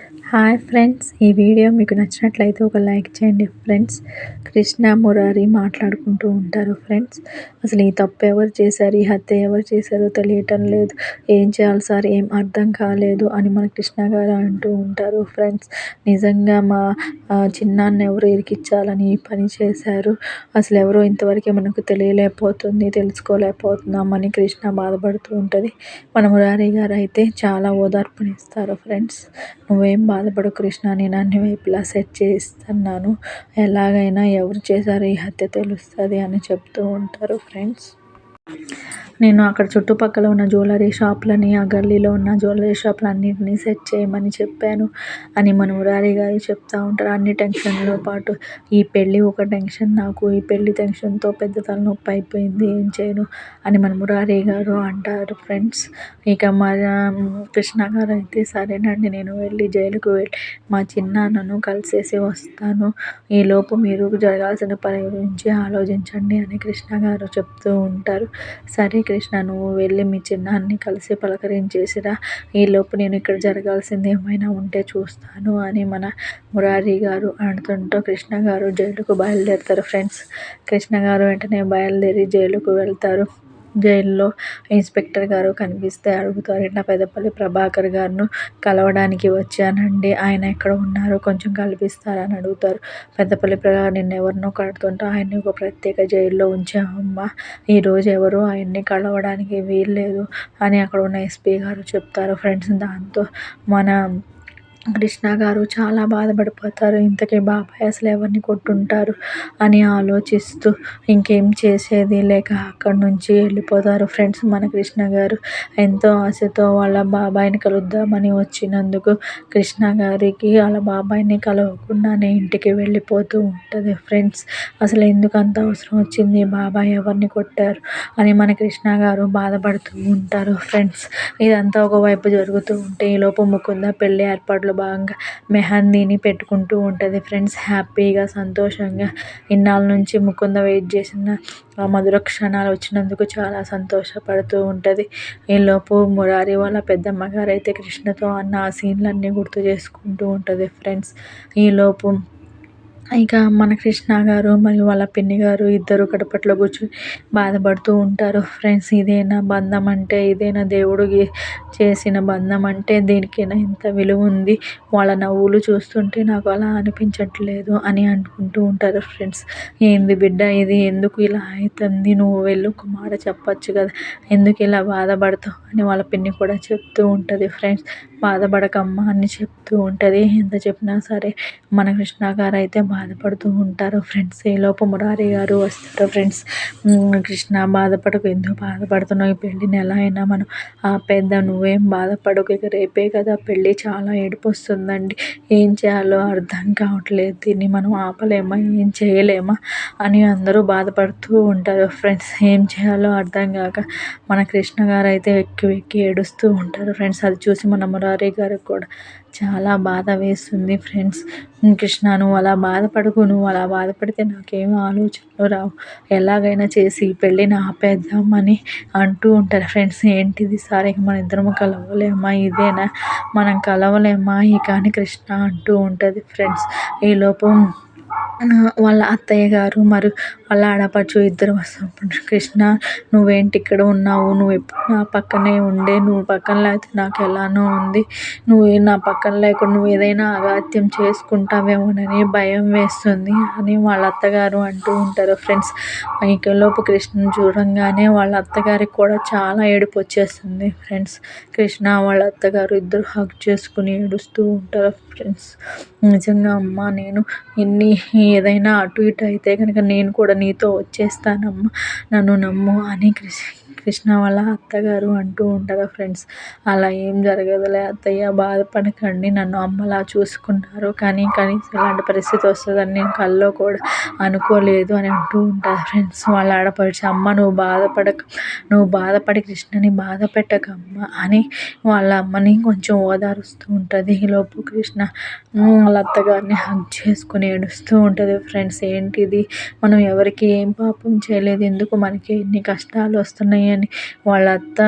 Hi friends, ఈ video మీకు నచ్చినట్లయితే ఒక లైక్ చేయండి ఫ్రెండ్స్. కృష్ణ మురారి మాట్లాడుకుంటూ ఉంటారు ఫ్రెండ్స్. అసలు ఈ తప్పు ఎవరు చేశారు, ఈ హత్య ఎవరు చేశారో తెలియటం లేదు, ఏం చేయాలి సార్, ఏం అర్థం కాలేదు అని మన కృష్ణ గారు అంటూ ఉంటారు ఫ్రెండ్స్. నిజంగా మా చిన్నాన్ని ఎవరు ఇరికిచ్చాలని ఈ పని చేశారు, అసలు ఎవరో ఇంతవరకు మనకు తెలియలేకపోతుంది, తెలుసుకోలేకపోతున్నామని కృష్ణ బాధపడుతూ ఉంటుంది. మన మురారి గారు అయితే చాలా ఓదార్పునిస్తారు ఫ్రెండ్స్. నువ్వేం బాధపడకు కృష్ణ, నేను అన్ని వైపులా సెట్ చేస్తున్నాను, ఎలాగైనా ఎవరు చేశారో ఈ హత్య తెలుస్తుంది అని చెప్తూ ఉంటారు ఫ్రెండ్స్. నేను అక్కడ చుట్టుపక్కల ఉన్న జ్యువెలరీ షాప్లని, ఆ గల్లీలో ఉన్న జ్యువెలరీ షాపులన్నింటినీ సెట్ చేయమని చెప్పాను అని మన మురారి గారు చెప్తూ ఉంటారు. అన్ని టెన్షన్లో పాటు ఈ పెళ్ళి ఒక టెన్షన్, నాకు ఈ పెళ్ళి టెన్షన్తో పెద్ద తలనొప్పి అయిపోయింది, ఏం చేయను అని మన మురారి గారు అంటారు ఫ్రెండ్స్. ఇక మన కృష్ణ గారు అయితే సరేనండి, నేను వెళ్ళి జైలుకు వెళ్ళి మా చిన్నాన్నను కలిసేసి వస్తాను, ఈలోపు మీరు జరగాల్సిన పని గురించి ఆలోచించండి అని కృష్ణ గారు చెప్తూ ఉంటారు. సరే కృష్ణ, నువ్వు వెళ్ళి మీ చిన్నాన్ని కలిసి పలకరించేసిరా, ఈలోపు నేను ఇక్కడ జరగాల్సింది ఏమైనా ఉంటే చూస్తాను అని మన మురారి గారు అంటుంటూ కృష్ణ గారు జైలుకు బయలుదేరుతారు ఫ్రెండ్స్. కృష్ణ గారు వెంటనే బయలుదేరి జైలుకు వెళ్తారు. జైల్లో ఇన్స్పెక్టర్ గారు కనిపిస్తే అడుగుతారు, ఇట్లా పెద్దపల్లి ప్రభాకర్ గారిను కలవడానికి వచ్చానండి, ఆయన ఎక్కడ ఉన్నారు, కొంచెం కల్పిస్తారని అడుగుతారు. పెద్దపల్లి ప్రభాకర్ నిన్నెవరినో కడుతుంటే ఆయన్ని ఒక ప్రత్యేక జైల్లో ఉంచామమ్మా, ఈరోజు ఎవరు ఆయన్ని కలవడానికి వీల్లేదు అని అక్కడ ఉన్న ఎస్పీ గారు చెప్తారు ఫ్రెండ్స్. దాంతో మన కృష్ణ గారు చాలా బాధపడిపోతారు. ఇంతకీ బాబాయ్ అసలు ఎవరిని కొట్టుంటారు అని ఆలోచిస్తూ ఇంకేం చేసేది లేక అక్కడి నుంచి వెళ్ళిపోతారు ఫ్రెండ్స్. మన కృష్ణ గారు ఎంతో ఆశతో వాళ్ళ బాబాయ్ని కలుద్దామని వచ్చినందుకు కృష్ణ గారికి వాళ్ళ బాబాయ్ని కలవకుండానే ఇంటికి వెళ్ళిపోతూ ఉంటుంది ఫ్రెండ్స్. అసలు ఎందుకు అంత అవసరం వచ్చింది, బాబాయ్ ఎవరిని కొట్టారు అని మన కృష్ణ గారు బాధపడుతూ ఉంటారు ఫ్రెండ్స్. ఇదంతా ఒకవైపు జరుగుతూ ఉంటే ఈలోపు ముకుంద పెళ్ళి ఏర్పాట్లు భాగంగా మెహందీని పెట్టుకుంటూ ఉంటుంది ఫ్రెండ్స్. హ్యాపీగా సంతోషంగా ఇన్నాళ్ళ నుంచి ముకుంద వెయిట్ చేసిన ఆ మధుర క్షణాలు వచ్చినందుకు చాలా సంతోషపడుతూ ఉంటుంది. ఈలోపు మురారి వాళ్ళ పెద్దమ్మ గారు అయితే కృష్ణతో అన్న ఆ సీన్లన్నీ గుర్తు చేసుకుంటూ ఉంటుంది ఫ్రెండ్స్. ఈలోపు ఇక మన కృష్ణ గారు మరియు వాళ్ళ పిన్ని గారు ఇద్దరు గడపట్లో కూర్చొని బాధపడుతూ ఉంటారు ఫ్రెండ్స్. ఇదేనా బంధం అంటే, ఇదేనా దేవుడు చేసిన బంధం అంటే, దీనికైనా ఇంత విలువ ఉంది, వాళ్ళ నవ్వులు చూస్తుంటే నాకు అలా అనిపించట్లేదు అని అనుకుంటూ ఉంటారు ఫ్రెండ్స్. ఏంది బిడ్డ ఇది, ఎందుకు ఇలా అవుతుంది, నువ్వు వెళ్ళి ఒక మాట చెప్పచ్చు కదా, ఎందుకు ఇలా బాధపడతావు అని వాళ్ళ పిన్ని కూడా చెప్తూ ఉంటుంది ఫ్రెండ్స్. బాధపడకమ్మా అని చెప్తూ ఉంటుంది. ఎంత చెప్పినా సరే మన కృష్ణ గారు అయితే బాధపడుతూ ఉంటారు ఫ్రెండ్స్. ఈలోపు మురారి గారు వస్తారు ఫ్రెండ్స్. కృష్ణ బాధపడకు, ఎందుకు బాధపడుతున్నావు, ఈ పెళ్ళిని ఎలా అయినా మనం ఆపేద్దాం, నువ్వేం బాధపడకు, ఇక రేపే కదా పెళ్ళి, చాలా ఏడుపు వస్తుందండి, ఏం చేయాలో అర్థం కావట్లేదు, దీన్ని మనం ఆపలేమా, ఏం చేయలేమా అని అందరూ బాధపడుతూ ఉంటారు ఫ్రెండ్స్. ఏం చేయాలో అర్థం కాక మన కృష్ణ గారు అయితే వెక్కి వెక్కి ఏడుస్తూ ఉంటారు ఫ్రెండ్స్. అది చూసి మన మురారి గారికి కూడా చాలా బాధ వేస్తుంది ఫ్రెండ్స్. కృష్ణ, నువ్వు అలా బాధపడకు, నువ్వు అలా బాధపడితే నాకేం ఆలోచనలు రావు, ఎలాగైనా చేసి ఈ పెళ్ళిని ఆపేద్దామని అంటూ ఉంటారు ఫ్రెండ్స్. ఏంటిది సార్, ఇక మన ఇద్దరము కలవలేమా, ఇదేనా మనం కలవలేమా ఇక అని కృష్ణ అంటూ ఉంటుంది ఫ్రెండ్స్. ఈలోపు వాళ్ళ అత్తయ్య గారు మరియు వాళ్ళ ఆడపడుచు ఇద్దరు వస్తారు. కృష్ణ, నువ్వేంటి ఇక్కడ ఉన్నావు, నువ్వు ఎప్పుడు నా పక్కనే ఉండే, నువ్వు పక్కన లేకపోతే నాకు ఎలానో ఉంది, నువ్వు నా పక్కన లేకుండా నువ్వు ఏదైనా అఘాత్యం చేసుకుంటావేమోనని భయం వేస్తుంది అని వాళ్ళ అత్తగారు అంటూ ఉంటారు ఫ్రెండ్స్. ఈలోపు కృష్ణను చూడంగానే వాళ్ళ అత్తగారికి కూడా చాలా ఏడుపు వచ్చేస్తుంది ఫ్రెండ్స్. కృష్ణ వాళ్ళ అత్తగారు ఇద్దరు హగ్ చేసుకుని ఏడుస్తూ ఉంటారు ఫ్రెండ్స్. నిజంగా అమ్మ, నేను ఏదైనా అటు ఇటు అయితే కనుక నేను కూడా నీతో వచ్చేస్తానమ్మా, నన్ను నమ్ము అని కృష్ణ వాళ్ళ అత్తగారు అంటూ ఉంటారు ఫ్రెండ్స్. అలా ఏం జరగదులే అత్తయ్య, బాధపడకండి, నన్ను అమ్మలా చూసుకున్నారు, కానీ కనీసం ఇలాంటి పరిస్థితి వస్తుందని నేను కల్లో కూడా అనుకోలేదు అని అంటూ ఉంటారు ఫ్రెండ్స్. వాళ్ళ ఆడపడిచి, అమ్మ నువ్వు బాధపడి కృష్ణని బాధ పెట్టకమ్మ అని వాళ్ళ అమ్మని కొంచెం ఓదారుస్తూ ఉంటుంది. ఈలోపు కృష్ణ వాళ్ళ అత్తగారిని హగ్ చేసుకుని ఏడుస్తూ ఉంటుంది ఫ్రెండ్స్. ఏంటిది, మనం ఎవరికి ఏం పాపం చేయలేదు, ఎందుకు మనకి ఎన్ని కష్టాలు వస్తున్నాయి అని వాళ్ళ అత్త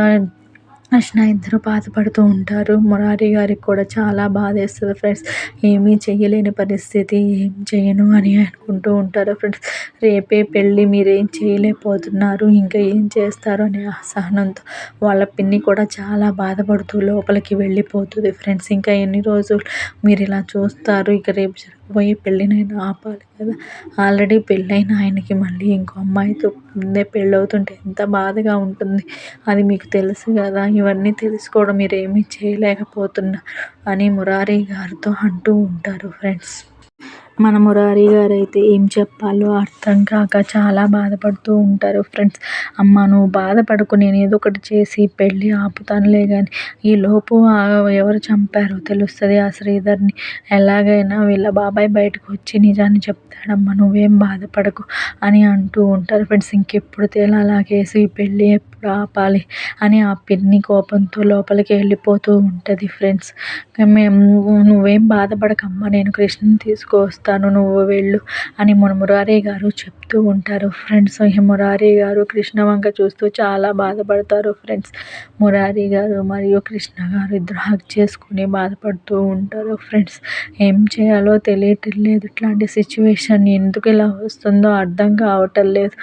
కృష్ణ ఇద్దరు బాధపడుతూ ఉంటారు. మురారి గారికి కూడా చాలా బాధేస్తది ఫ్రెండ్స్. ఏమీ చెయ్యలేని పరిస్థితి, ఏం చేయను అని అనుకుంటూ ఉంటారు ఫ్రెండ్స్. రేపే పెళ్ళి, మీరేం చేయలేకపోతున్నారు, ఇంకా ఏం చేస్తారు అనే అసహనంతో వాళ్ళ పిన్ని కూడా చాలా బాధపడుతూ లోపలికి వెళ్ళిపోతుంది ఫ్రెండ్స్. ఇంకా ఎన్ని రోజులు మీరు ఇలా చూస్తారు, ఇక రేపు జరగబోయే పెళ్ళినైనా ఆపాలి కదా. ఆల్రెడీ పెళ్ళైన ఆయనకి మళ్ళీ ఇంకో అమ్మాయితో ముందే పెళ్ళవుతుంటే ఎంత బాధగా ఉంటుంది, అది మీకు తెలుసు కదా. ఇవన్నీ తెలుసుకోవడం మీరేమీ చేయలేకపోతున్నారు అని మురారి గారితో అంటూ ఉంటారు ఫ్రెండ్స్. మన మురారి గారైతే ఏం చెప్పాలో అర్థం కాక చాలా బాధపడుతూ ఉంటారు ఫ్రెండ్స్. అమ్మ నువ్వు బాధపడకు, నేను ఏదో ఒకటి చేసి పెళ్ళి ఆపుతానులే కానీ ఈలోపు ఎవరు చంపారో తెలుస్తుంది ఆ శ్రీధర్ని. ఎలాగైనా వీళ్ళ బాబాయ్ బయటకు వచ్చి నిజాన్ని చెప్తాడమ్మా, నువ్వేం బాధపడకు అని అంటూ ఉంటారు ఫ్రెండ్స్. ఇంకెప్పుడు తేలాలి ఆ కేసు, ఈ పెళ్ళి ఎప్పుడు ఆపాలి అని ఆ పిన్ని కోపంతో లోపలికి వెళ్ళిపోతూ ఉంటుంది ఫ్రెండ్స్. మేము నువ్వేం బాధపడకమ్మా, నేను కృష్ణని తీసుకువస్తాను, నువ్వు వెళ్ళు అని మన మురారి గారు చెప్తూ ఉంటారు ఫ్రెండ్స్. ఈ మురారి గారు కృష్ణ వంక చూస్తూ చాలా బాధపడతారు ఫ్రెండ్స్. మురారి గారు మరియు కృష్ణ గారు ఇద్దరు హగ్ చేసుకుని బాధపడుతూ ఉంటారు ఫ్రెండ్స్. ఏం చేయాలో తెలియటం లేదు, ఇట్లాంటి సిచ్యువేషన్ ఎందుకు ఇలా వస్తుందో అర్థం కావటం లేదు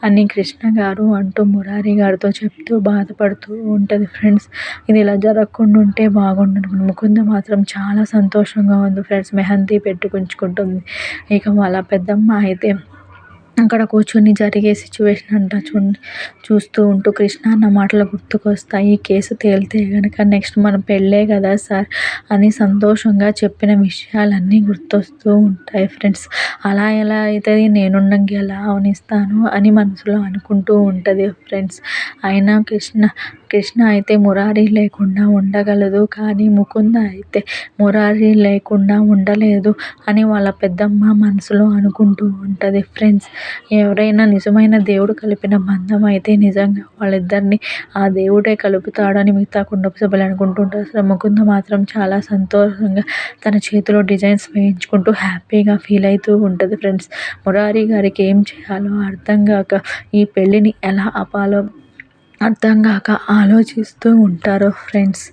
అని కృష్ణ గారు అంటూ మురారి గారితో చెప్తూ బాధపడుతూ ఉంటుంది ఫ్రెండ్స్. ఇది ఇలా జరగకుండా ఉంటే బాగుండు అనుకున్నాను. ముకుంద మాత్రం చాలా సంతోషంగా ఉంది ఫ్రెండ్స్. మెహందీ పెట్టుకుంటుంది. ఇక వాళ్ళ పెద్దమ్మ అయితే అక్కడ కూర్చొని జరిగే సిచ్యువేషన్ అంతా చూస్తూ ఉంటూ కృష్ణ అన్న మాటలు గుర్తుకొస్తాయి. ఈ కేసు తేలితే కనుక నెక్స్ట్ మన పెళ్ళే కదా సార్ అని సంతోషంగా చెప్పిన విషయాలన్నీ గుర్తొస్తూ ఉంటాయి ఫ్రెండ్స్. అలా ఎలా అవుతుంది, నేనుండంగా ఎలా అవనిస్తాను అని మనసులో అనుకుంటూ ఉంటుంది ఫ్రెండ్స్. అయినా కృష్ణ అయితే మురారి లేకుండా ఉండగలదు, కానీ ముకుంద అయితే మురారి లేకుండా ఉండలేదు అని వాళ్ళ పెద్దమ్మ మనసులో అనుకుంటూ ఉంటుంది ఫ్రెండ్స్. ఎవరైనా నిజమైన దేవుడు కలిపిన బంధం అయితే నిజంగా వాళ్ళిద్దరిని ఆ దేవుడే కలుపుతాడని మిగతా కుటుంబ సభ్యులు అనుకుంటుంటారు. అసలు ముకుంద మాత్రం చాలా సంతోషంగా తన చేతిలో డిజైన్స్ వేయించుకుంటూ హ్యాపీగా ఫీల్ అవుతూ ఉంటుంది ఫ్రెండ్స్. మురారి గారికి ఏం చేయాలో అర్థం కాక, ఈ పెళ్ళిని ఎలా ఆపాలో అర్థం కాక ఆలోచిస్తూ ఉంటారు ఫ్రెండ్స్.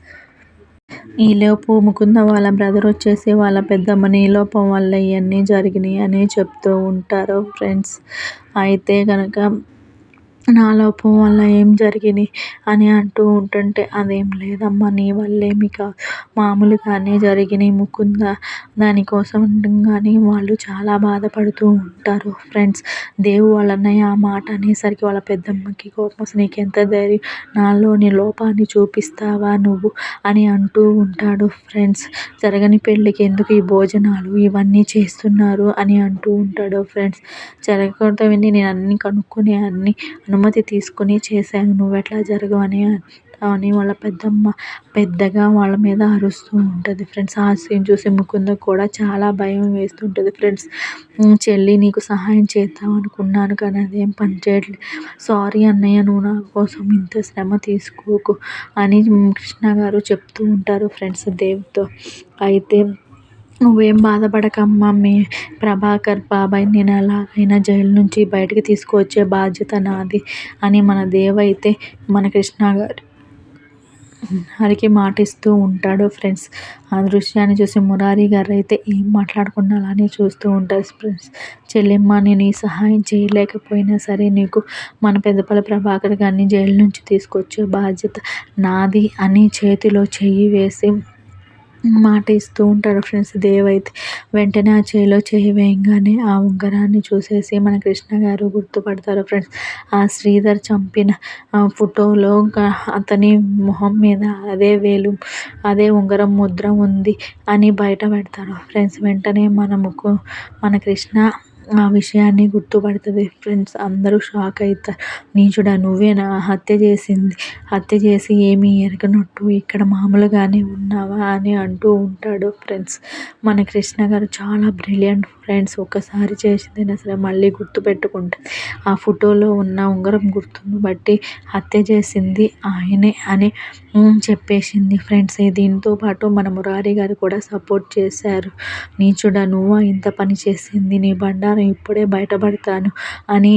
ఈలోపు ముకుంద వాళ్ళ బ్రదర్ వచ్చేసి వాళ్ళ పెద్దమ్మని ఈ లోపం వల్ల ఇవన్నీ జరిగినాయి అని చెప్తూ ఉంటారు ఫ్రెండ్స్. అయితే కనుక నా లోపం వల్ల ఏం జరిగినాయి అని అంటూ ఉంటుంటే, అదేం లేదమ్మా నీ వల్లేమి కాదు, మామూలుగానే జరిగినాయి ముకుంద, దానికోసం కానీ వాళ్ళు చాలా బాధపడుతూ ఉంటారు ఫ్రెండ్స్. దేవు వాళ్ళ అన్నయ్య ఆ మాట అనేసరికి వాళ్ళ పెద్దమ్మకి కోపం వస్తుంది. నీకెంత ధైర్యం, నాలోని లోపాన్ని చూపిస్తావా నువ్వు అని అంటూ ఉంటాడు ఫ్రెండ్స్. జరగని పెళ్ళికి ఎందుకు ఈ భోజనాలు ఇవన్నీ చేస్తున్నారు అని అంటూ ఉంటాడు ఫ్రెండ్స్. జరగకూడదు, నేను అన్నీ కనుక్కొని అన్నీ అనుమతి తీసుకుని చేశాను, నువ్వెట్లా జరగవని అని వాళ్ళ పెద్దమ్మ పెద్దగా వాళ్ళ మీద అరుస్తూ ఉంటుంది ఫ్రెండ్స్. ఆ సీన్ చూసి ముకుంద కూడా చాలా భయం వేస్తుంటుంది ఫ్రెండ్స్. చెల్లి నీకు సహాయం చేద్దాం అనుకున్నాను కానీ అదేం పని చేయట్లేదు, సారీ అన్నయ్య, నువ్వు నా కోసం ఇంత శ్రమ తీసుకోకు అని కృష్ణ గారు చెప్తూ ఉంటారు ఫ్రెండ్స్ దేవుతో. అయితే నువ్వేం బాధపడకమ్మా, మీ ప్రభాకర్ బాబాయ్ నేను ఎలాగైనా జైలు నుంచి బయటకు తీసుకువచ్చే బాధ్యత నాది అని మన దేవైతే మన కృష్ణ గారికి మాటిస్తూ ఉంటాడు ఫ్రెండ్స్. ఆ దృశ్యాన్ని చూసి మురారి గారు అయితే ఏం మాట్లాడకుండా అలానే చూస్తూ ఉంటారు ఫ్రెండ్స్. చెల్లెమ్మ నేను ఈ సహాయం చేయలేకపోయినా సరే నీకు మన పెద్దపల్లి ప్రభాకర్ గారిని జైలు నుంచి తీసుకొచ్చే బాధ్యత నాది అని చేతిలో చెయ్యి వేసి మాట ఇస్తూ ఉంటారు ఫ్రెండ్స్. దేవైతే వెంటనే ఆ చేయిలో చేయి వేయంగానే ఆ ఉంగరాన్ని చూసేసి మన కృష్ణ గారు గుర్తుపడతారు ఫ్రెండ్స్. ఆ శ్రీధర్ చంపిన ఫోటోలో అతని మొహం మీద అదే వేలు అదే ఉంగరం ముద్ర ఉంది అని బయట పెడతారు ఫ్రెండ్స్. వెంటనే మన కృష్ణ ఆ విషయాన్ని గుర్తుపడుతుంది ఫ్రెండ్స్. అందరూ షాక్ అవుతారు. నీచుడా, నువ్వేనా హత్య చేసి ఏమీ ఎరగనట్టు ఇక్కడ మామూలుగానే ఉన్నావా అని అంటూ ఉంటాడు ఫ్రెండ్స్. మన కృష్ణ గారు చాలా బ్రిలియంట్ ఫ్రెండ్స్. ఒక్కసారి చేసిందైనా సరే మళ్ళీ గుర్తుపెట్టుకుంటుంది. ఆ ఫోటోలో ఉన్న ఉంగరం గుర్తును బట్టి హత్య చేసింది ఆయనే అని చెప్పేసింది ఫ్రెండ్స్. దీంతో పాటు మన మురారి గారు కూడా సపోర్ట్ చేశారు. నీచుడా, నువ్వా ఇంత పని చేసింది, నీ బండారం ఇప్పుడే బయటపడతాను అని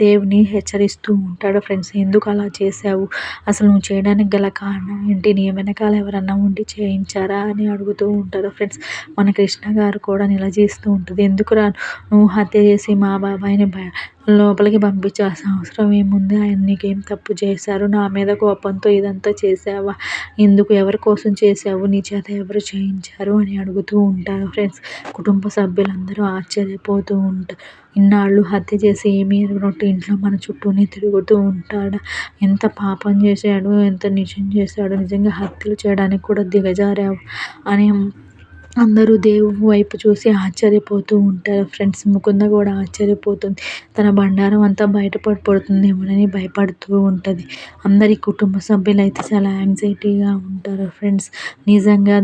దేవుని హెచ్చరిస్తూ ఉంటాడు ఫ్రెండ్స్. ఎందుకు అలా చేశావు, అసలు నువ్వు చేయడానికి గల కారణం ఏంటి, నీ వెనకాల ఎవరన్నా ఉండి చేయించారా అని అడుగుతూ ఉంటారు ఫ్రెండ్స్. మన కృష్ణ గారు కూడా నిలదీస్తూ ఉంటుంది. ఎందుకురా నువ్వు హత్య చేసి మా బాబాయిని లోపలికి పంపించాల్సిన అవసరం ఏముంది, ఆయన నీకేం తప్పు చేశారు, నా మీద కోపంతో ఇదంతా చేసావా, ఎందుకు, ఎవరి కోసం చేసావు, నీ చేత ఎవరు చేయించారు అని అడుగుతూ ఉంటారు ఫ్రెండ్స్. కుటుంబ సభ్యులందరూ ఆశ్చర్యపోతూ ఉంటారు. ఇన్నాళ్ళు హత్య చేసి ఏమీ ఎరగనట్టు ఇంట్లో మన చుట్టూనే తిరుగుతూ ఉంటాడా, ఎంత పాపం చేశాడు, ఎంత నిజం చేశాడు, నిజంగా హత్యలు చేయడానికి కూడా దిగజారావు అని అందరూ దేవుని వైపు చూసి ఆశ్చర్యపోతూ ఉంటారు ఫ్రెండ్స్. ముకుంద కూడా ఆశ్చర్యపోతుంది. తన బండారం అంతా బయటపడిపోతుందేమోనని భయపడుతూ ఉంటుంది. అందరి కుటుంబ సభ్యులైతే చాలా యాంగ్జైటీగా ఉంటారు ఫ్రెండ్స్. నిజంగా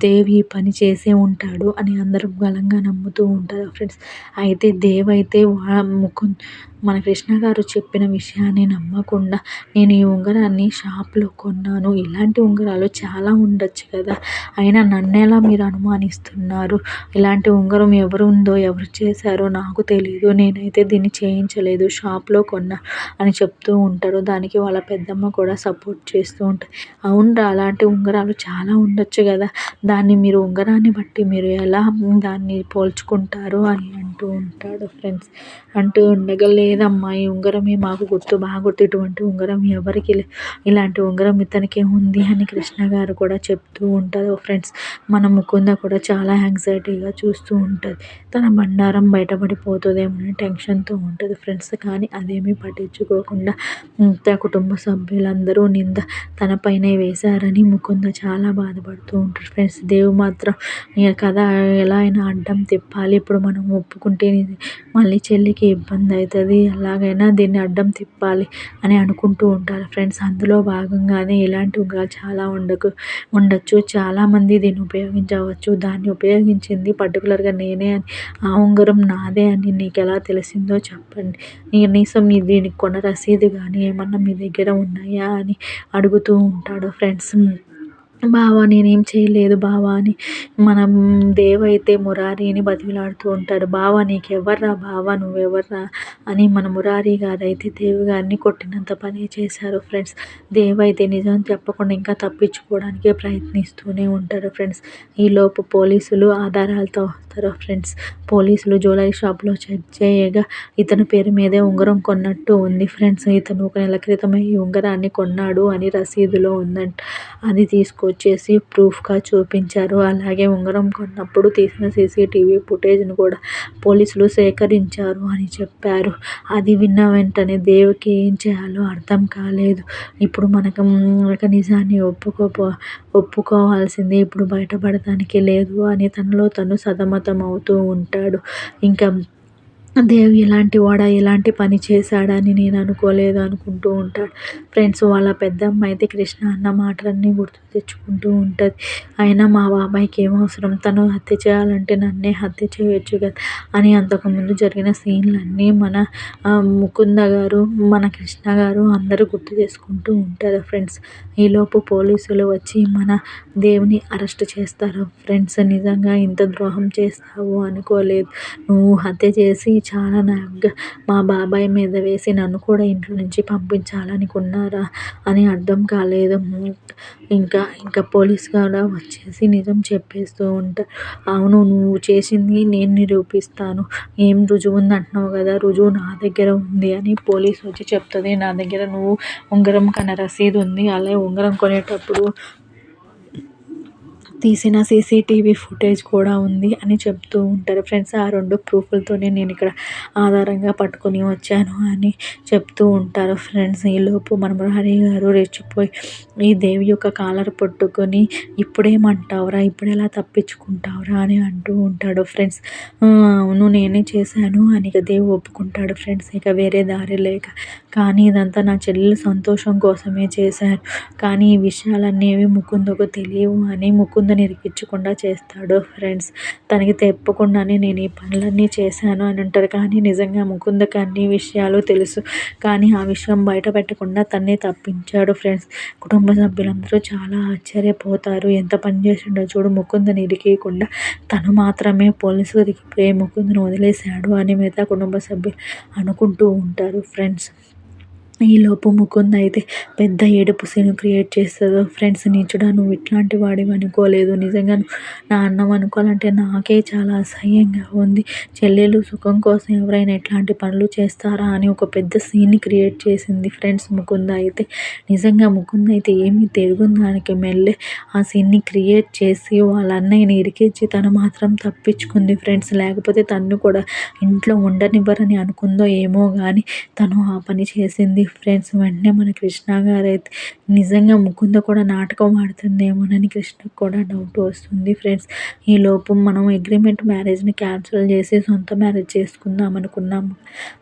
దేవ్ ఈ పని చేసే ఉంటాడు అని అందరూ బలంగా నమ్ముతూ ఉంటారు ఫ్రెండ్స్. అయితే దేవ్ అయితే మన కృష్ణ గారు చెప్పిన విషయాన్ని నమ్మకుండా, నేను ఈ ఉంగరాన్ని షాప్లో కొన్నాను, ఇలాంటి ఉంగరాలు చాలా ఉండొచ్చు కదా, అయినా నన్నెలా మీరు అనుమానిస్తున్నారు, ఇలాంటి ఉంగరం ఎవరు ఉందో ఎవరు చేశారో నాకు తెలీదు, నేనైతే దీన్ని చేయించలేదు, షాప్లో కొన్నా అని చెప్తూ ఉంటాడు. దానికి వాళ్ళ పెద్దమ్మ కూడా సపోర్ట్ చేస్తూ ఉంటుంది. అవునరా, అలాంటి ఉంగరాలు చాలా ఉండొచ్చు కదా, దాన్ని మీరు ఉంగరాన్ని బట్టి మీరు ఎలా దాన్ని పోల్చుకుంటారు అని అంటూ ఉంటాడు ఫ్రెండ్స్. అంటూ ఉండగా, లేదమ్మా ఈ ఉంగరమే మాకు గుర్తు, బాగా గుర్తు, ఇటువంటి ఉంగరం ఎవరికి ఇలాంటి ఉంగరం ఇతనికే ఉంది అని కృష్ణ గారు కూడా చెప్తూ ఉంటారు ఫ్రెండ్స్. మన ముకుంద కూడా చాలా యాంగ్జైటీగా చూస్తూ ఉంటుంది. తన బండారం బయటపడిపోతుందేమో టెన్షన్తో ఉంటుంది ఫ్రెండ్స్. కానీ అదేమీ పట్టించుకోకుండా తన కుటుంబ సభ్యులందరూ నింద తనపైనే వేశారని ముకుంద చాలా బాధపడుతూ ఉంటారు ఫ్రెండ్స్. దేవు మాత్రం కథ ఎలా అయినా అడ్డం తిప్పాలి, ఇప్పుడు మనం ఒప్పుకుంటే మళ్ళీ చెల్లికి ఇబ్బంది అవుతుంది, ఎలాగైనా దీన్ని అడ్డం తిప్పాలి అని అనుకుంటూ ఉంటారు ఫ్రెండ్స్. అందులో భాగంగానే ఇలాంటి ఉంగరాలు చాలా ఉండొచ్చు, చాలామంది దీన్ని ఉపయోగించవచ్చు, దాన్ని ఉపయోగించింది పర్టికులర్గా నేనే అని, ఆ ఉంగరం నాదే అని నీకు ఎలా తెలిసిందో చెప్పండి, కనీసం దీనికి కొన్న రసీదు కానీ ఏమన్నా మీ దగ్గర ఉన్నాయా అని అడుగుతూ ఉంటాడు ఫ్రెండ్స్. బావా నేనేం చేయలేదు బావా అని మనం దేవ్ అయితే మురారిని బతిమిలాడుతూ ఉంటాడు. బావా నీకెవర్రా, బావా నువ్వెవర్రా అని మన మురారి గారు అయితే దేవ్ గారిని కొట్టినంత పని చేశారు ఫ్రెండ్స్. దేవ్ అయితే నిజం చెప్పకుండా ఇంకా తప్పించుకోవడానికి ప్రయత్నిస్తూనే ఉంటారు ఫ్రెండ్స్. ఈలోపు పోలీసులు ఆధారాలతో వస్తారు ఫ్రెండ్స్. పోలీసులు జ్యువెలరీ షాప్లో చెక్ చేయగా ఇతని పేరు మీదే ఉంగరం కొన్నట్టు ఉంది ఫ్రెండ్స్. ఇతను 1 నెల క్రితమే ఈ ఉంగరాన్ని కొన్నాడు అని రసీదులో ఉందంట. అది తీసుకొచ్చేసి ప్రూఫ్గా చూపించారు. అలాగే ఉంగరం కొన్నప్పుడు తీసిన సీసీటీవీ ఫుటేజ్ను కూడా పోలీసులు సేకరించారు అని చెప్పారు. అది విన్న వెంటనే దేవుకి ఏం చేయాలో అర్థం కాలేదు. ఇప్పుడు మనకు నిజాన్ని ఒప్పుకోవాల్సిందే, ఇప్పుడు బయటపడటానికి లేదు అని తనలో తను సతమతం అవుతూ ఉంటాడు. ఇంకా దేవ్ ఇలాంటి వాడా, ఇలాంటి పని చేశాడని నేను అనుకోలేదు అనుకుంటూ ఉంటాడు ఫ్రెండ్స్. వాళ్ళ పెద్దమ్మ అయితే కృష్ణ అన్న మాటలన్నీ గుర్తు తెచ్చుకుంటూ ఉంటుంది. అయినా మా బాబాయ్కి ఏం అవసరం, తను హత్య చేయాలంటే నన్నే హత్య చేయొచ్చు కదా అని అంతకుముందు జరిగిన సీన్లన్నీ మన ముకుంద గారు, మన కృష్ణ గారు అందరూ గుర్తు చేసుకుంటూ ఉంటారు ఫ్రెండ్స్. ఈలోపు పోలీసులు వచ్చి మన దేవుని అరెస్ట్ చేస్తారు ఫ్రెండ్స్. నిజంగా ఇంత ద్రోహం చేస్తావు అనుకోలేదు, నువ్వు హత్య చేసి చాలా మా బాబాయ్ మీద వేసి నన్ను కూడా ఇంట్లో నుంచి పంపించాలనుకున్నారా అని అర్థం కాలేదు. ఇంకా పోలీస్ కూడా వచ్చేసి నిజం చెప్పేస్తూ ఉంటారు. అవును నువ్వు చేసింది నేను నిరూపిస్తాను, ఏం రుజువు ఉంది అంటున్నావు కదా, రుజువు నా దగ్గర ఉంది అని పోలీస్ వచ్చి చెప్తుంది. నా దగ్గర నువ్వు ఉంగరం కన్నా రసీదు ఉంది, అలాగే ఉంగరం కొనేటప్పుడు తీసిన సీసీటీవీ ఫుటేజ్ కూడా ఉంది అని చెప్తూ ఉంటారు ఫ్రెండ్స్. ఆ 2 ప్రూఫ్లతోనే నేను ఇక్కడ ఆధారంగా పట్టుకొని వచ్చాను అని చెప్తూ ఉంటారు ఫ్రెండ్స్. ఈలోపు మన మురారి గారు రెచ్చిపోయి ఈ దేవి యొక్క కాలర్ పట్టుకొని ఇప్పుడేమంటావురా, ఇప్పుడు ఎలా తప్పించుకుంటావురా అని అంటూ ఉంటాడు ఫ్రెండ్స్. అవును నేనే చేశాను అని ఇక దేవి ఒప్పుకుంటాడు ఫ్రెండ్స్. ఇక వేరే దారి లేక, కానీ ఇదంతా నా చెల్లెల సంతోషం కోసమే చేశాను, కానీ ఈ విషయాలన్నీ ముకుందకు తెలియవు అని ముకుంద ముకుందని ఇరికించకుండా చేస్తాడు ఫ్రెండ్స్. తనకి చెప్పకుండానే నేను ఈ పనులన్నీ చేశాను అని అంటారు. కానీ నిజంగా ముకుందకి అన్ని విషయాలు తెలుసు. కానీ ఆ విషయం బయట పెట్టకుండా తన్నే తప్పించాడు ఫ్రెండ్స్. కుటుంబ సభ్యులందరూ చాలా ఆశ్చర్యపోతారు. ఎంత పని చేసిండో చూడు, ముకుందని ఇరికియకుండా తను మాత్రమే పోలీసు దొరికిపోయి ముకుందను వదిలేశాడు అని మిగతా కుటుంబ సభ్యులు అనుకుంటూ ఉంటారు ఫ్రెండ్స్. ఈలోపు ముకుంద్ అయితే పెద్ద ఏడుపు సీన్ క్రియేట్ చేస్తుంది. ఫ్రెండ్స్, నీచుడా, నువ్వు ఇట్లాంటి వాడివి అనుకోలేదు. నిజంగా నా అన్నం అనుకోవాలంటే నాకే చాలా అసహ్యంగా ఉంది. చెల్లెలు సుఖం కోసం ఎవరైనా ఇట్లాంటి పనులు చేస్తారా అని ఒక పెద్ద సీన్ని క్రియేట్ చేసింది ఫ్రెండ్స్ ముకుంద్ అయితే. నిజంగా ముకుంద్ అయితే ఏమీ తెలియని దానికి మెల్లే ఆ సీన్ని క్రియేట్ చేసి వాళ్ళ అన్నయ్యని ఇరికించి తను మాత్రం తప్పించుకుంది ఫ్రెండ్స్. లేకపోతే తను కూడా ఇంట్లో ఉండనివ్వరని అనుకుందో ఏమో కానీ తను ఆ పని చేసింది ఫ్రెండ్స్. వెంటనే మన కృష్ణ గారైతే నిజంగా ముకుంద కూడా నాటకం ఆడుతుందేమోనని కృష్ణకు కూడా డౌట్ వస్తుంది ఫ్రెండ్స్. ఈలోపు మనం అగ్రిమెంట్ మ్యారేజ్ని క్యాన్సిల్ చేసి సొంత మ్యారేజ్ చేసుకుందాం అనుకున్నాము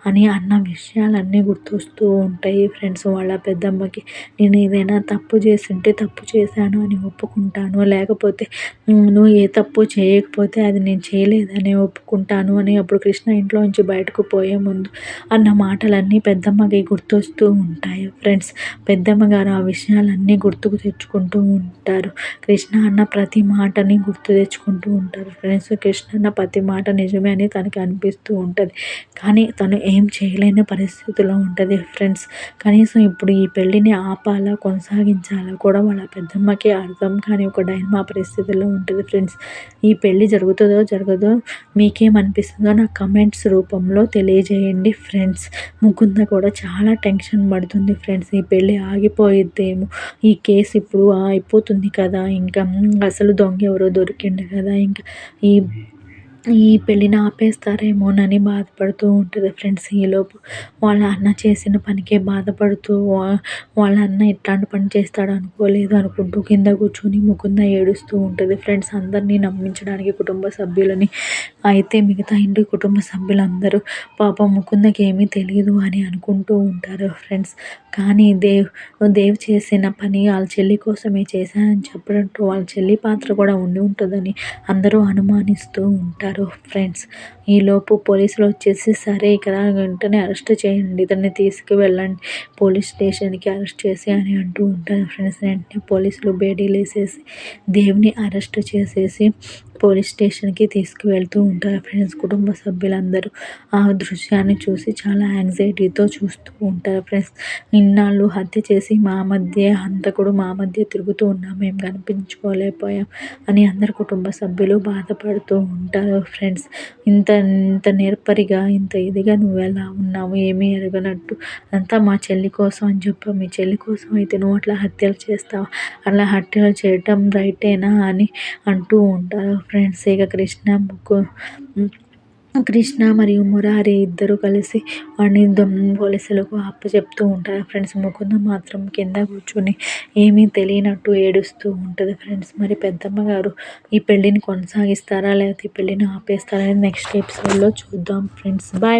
అని అన్న విషయాలన్నీ గుర్తొస్తూ ఉంటాయి ఫ్రెండ్స్. వాళ్ళ పెద్దమ్మకి నేను ఏదైనా తప్పు చేస్తుంటే తప్పు చేశాను అని ఒప్పుకుంటాను, లేకపోతే నువ్వు ఏ తప్పు చేయకపోతే అది నేను చేయలేదని ఒప్పుకుంటాను అని అప్పుడు కృష్ణ ఇంట్లో నుంచి బయటకు పోయే ముందు అన్న మాటలన్నీ పెద్దమ్మకి గుర్తొస్తూ ఉంటాయి ఫ్రెండ్స్. పెద్దమ్మ గారు ఆ విషయాలన్నీ గుర్తుకు తెచ్చుకుంటూ ఉంటారు. కృష్ణ అన్న ప్రతి మాటని గుర్తు తెచ్చుకుంటూ ఉంటారు ఫ్రెండ్స్. కృష్ణ అన్న ప్రతి మాట నిజమే అని తనకి అనిపిస్తూ ఉంటుంది. కానీ తను ఏం చేయలేని పరిస్థితిలో ఉంటుంది ఫ్రెండ్స్. కనీసం ఇప్పుడు ఈ పెళ్ళిని ఆపాలా కొనసాగించాలా కూడా వాళ్ళ పెద్దమ్మకి అర్థం కాని ఒక డైలమా పరిస్థితిలో ఉంటుంది ఫ్రెండ్స్. ఈ పెళ్ళి జరుగుతుందో జరగదో మీకేమనిపిస్తుందో నాకు కమెంట్స్ రూపంలో తెలియజేయండి ఫ్రెండ్స్. ముకుంద కూడా చాలా టెన్షన్ పడుతుంది ఫ్రెండ్స్. ఈ పెళ్ళి ఆగిపోయిద్దేమో, ఈ కేసు ఇప్పుడు అయిపోతుంది కదా, ఇంకా అసలు దొంగ ఎవరో దొరికిండు కదా, ఇంకా ఈ ఈ పెళ్ళిని ఆపేస్తారేమోనని బాధపడుతూ ఉంటుంది ఫ్రెండ్స్. ఈలోపు వాళ్ళ అన్న చేసిన పనికే బాధపడుతూ వాళ్ళ అన్న ఇట్లాంటి పని చేస్తాడు అనుకోలేదు అనుకుంటూ కింద కూర్చొని ముకుంద ఏడుస్తూ ఉంటుంది ఫ్రెండ్స్. అందరినీ నమ్మించడానికి కుటుంబ సభ్యులని. అయితే మిగతా ఇంటి కుటుంబ సభ్యులందరూ పాపం ముకుందకి ఏమీ తెలియదు అని అనుకుంటూ ఉంటారు ఫ్రెండ్స్. కానీ దేవ్ చేసిన పని వాళ్ళ చెల్లి కోసమే చేశానని చెప్పడంతో వాళ్ళ చెల్లి పాత్ర కూడా ఉండి ఉంటుందని అందరూ అనుమానిస్తూ ఉంటారు ఫ్రెండ్స్. ఈలోపు పోలీసులు వచ్చేసి సరే ఇక్కడ వెంటనే అరెస్ట్ చేయండి, ఇతన్ని తీసుకువెళ్ళండి పోలీస్ స్టేషన్కి అరెస్ట్ చేసి అని అంటూ ఉంటారు ఫ్రెండ్స్. వెంటనే పోలీసులు బేడీలు వేసేసి దేవ్ని అరెస్ట్ చేసేసి పోలీస్ స్టేషన్కి తీసుకువెళ్తూ ఉంటారు ఫ్రెండ్స్. కుటుంబ సభ్యులందరూ ఆ దృశ్యాన్ని చూసి చాలా యాంగ్జైటీతో చూస్తూ ఉంటారు ఫ్రెండ్స్. ఇన్నాళ్ళు హత్య చేసి మా మధ్య హంతకుడు మా మధ్య తిరుగుతూ ఉన్నాం, మేము కనిపించుకోలేకపోయాం అని అందరు కుటుంబ సభ్యులు బాధపడుతూ ఉంటారు ఫ్రెండ్స్. ఇంత ఇంత నేర్పరిగా ఇంత ఇదిగా నువ్వు ఎలా ఉన్నావు, ఏమీ ఎరగనట్టు, అంతా మా చెల్లి కోసం అని చెప్పి మీ చెల్లి కోసం అయితే నువ్వు అట్లా హత్యలు చేస్తావా, అలా హత్యలు చేయటం రైటేనా అని అంటూ ఉంటారు ఫ్రెండ్స్. ఇక కృష్ణ మరియు మురారి ఇద్దరు కలిసి వాడిని పోలీసులకు అప్పచెప్తూ ఉంటారు ఫ్రెండ్స్. ముకుంద మాత్రం కింద కూర్చొని ఏమీ తెలియనట్టు ఏడుస్తూ ఉంటుంది ఫ్రెండ్స్. మరి పెద్దమ్మ గారు ఈ పెళ్ళిని కొనసాగిస్తారా లేకపోతే ఈ పెళ్ళిని ఆపేస్తారా అనేది నెక్స్ట్ ఎపిసోడ్లో చూద్దాం ఫ్రెండ్స్. బాయ్.